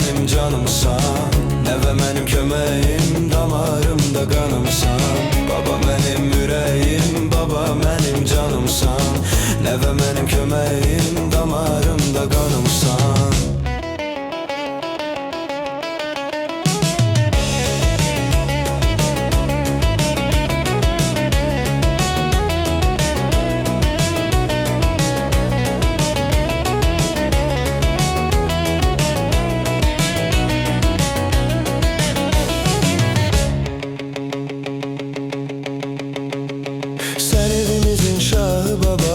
mənim canımsan, nəvə mənim köməyim, damarımda qanımsan. Baba mənim ürəyim, baba mənim canımsan, nəvə mənim köməyim, damarımda qanımsan.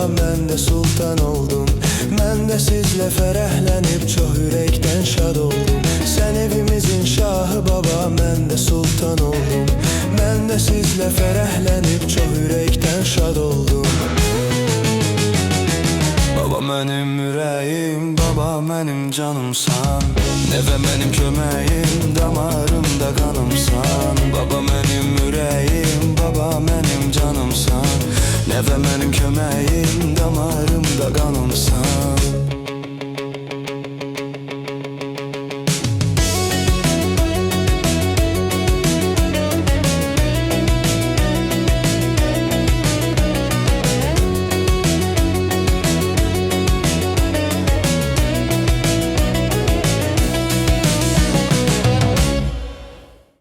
Mən də sultan oldum, mən də sizlə fərəhlənib çox ürəkdən şad oldum. Sən evimizin şahı baba, mən də sultan oldum, mən də sizlə fərəhlənib çox ürəkdən şad oldum. Baba mənim ürəyim, baba mənim canımsan, nəvə mənim köməyim, damarımda qanımsan. Baba mənim ürəyim, baba mənim canımsan, nəvə mənim köməyim, damarımda qanımsan.